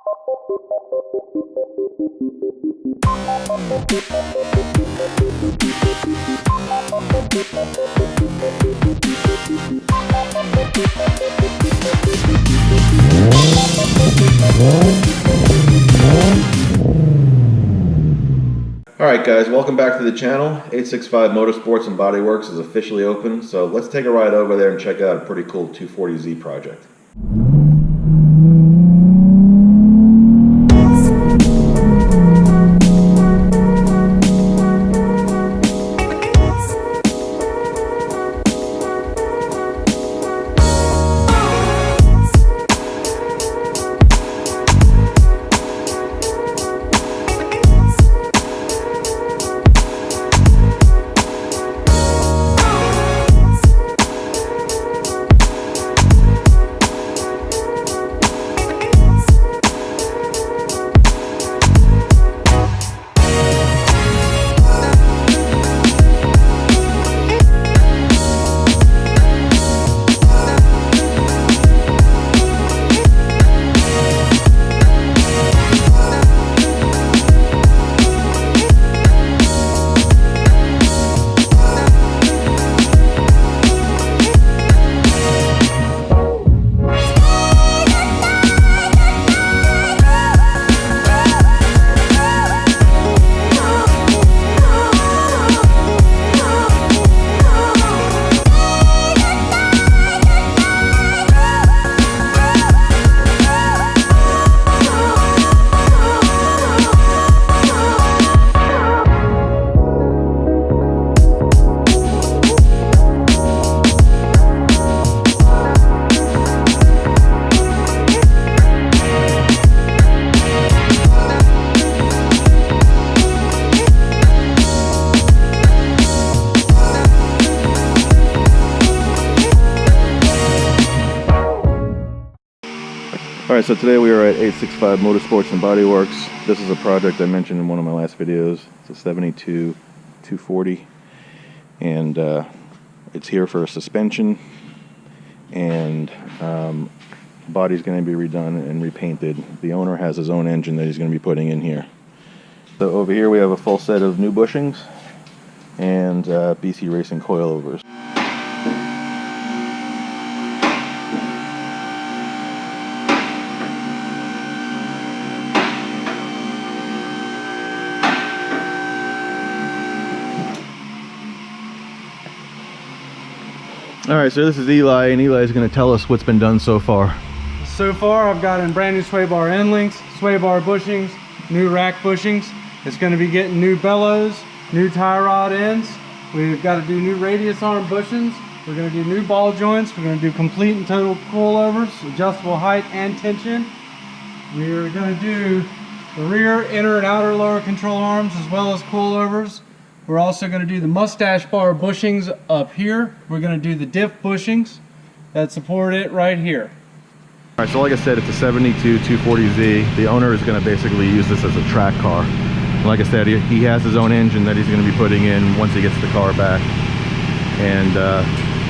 Alright guys, welcome back to the channel. 865 Motorsports and Bodyworks is officially open, so let's take a ride over there and check out a pretty cool 240Z project. Alright, so today we are at 865 Motorsports and Bodyworks. This is a project I mentioned in one of my last videos. It's a 72 240, and it's here for a suspension, and body's going to be redone and repainted. The owner has his own engine that he's going to be putting in here. So over here we have a full set of new bushings and BC Racing coilovers. Alright, so this is Eli, and Eli is going to tell us what's been done so far. So far, I've got in brand new sway bar end links, sway bar bushings, new rack bushings. It's going to be getting new bellows, new tie rod ends. We've got to do new radius arm bushings. We're going to do new ball joints. We're going to do complete and total coilovers, adjustable height and tension. We're going to do the rear, inner, and outer lower control arms as well as coilovers. We're also going to do the mustache bar bushings up here. We're going to do the diff bushings that support it right here. Alright, so like I said, it's a 72 240Z. The owner is going to basically use this as a track car. And like I said, he has his own engine that he's going to be putting in once he gets the car back. And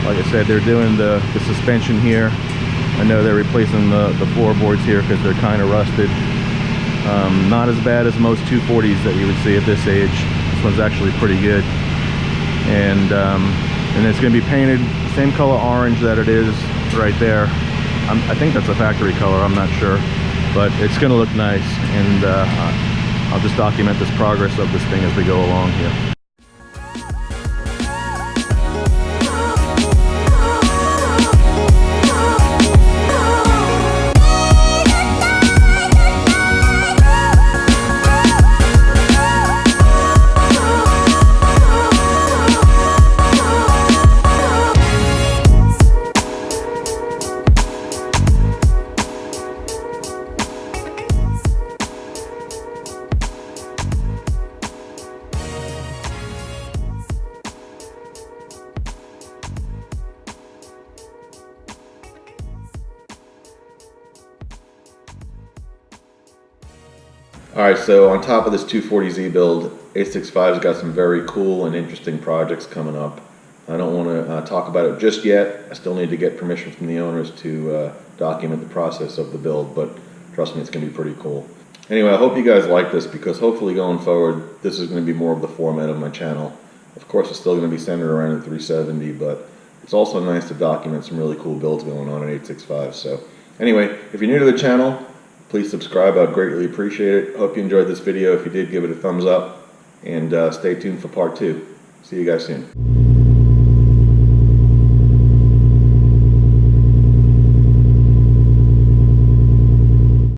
like I said, they're doing the suspension here. I know they're replacing the floorboards here because they're kind of rusted. Not as bad as most 240s that you would see at this age. This one's actually pretty good. And it's going to be painted same color orange that it is right there. I think that's a factory color, I'm not sure, but it's going to look nice, and I'll just document this progress of this thing as we go along here. Alright, so on top of this 240Z build, 865's got some very cool and interesting projects coming up. I don't want to talk about it just yet. I still need to get permission from the owners to document the process of the build, but trust me, it's going to be pretty cool. Anyway, I hope you guys like this, because hopefully going forward, this is going to be more of the format of my channel. Of course, it's still going to be centered around the 370, but it's also nice to document some really cool builds going on in 865. So anyway, if you're new to the channel, please subscribe. I'd greatly appreciate it. Hope you enjoyed this video. If you did, give it a thumbs up, and stay tuned for part 2. See you guys soon.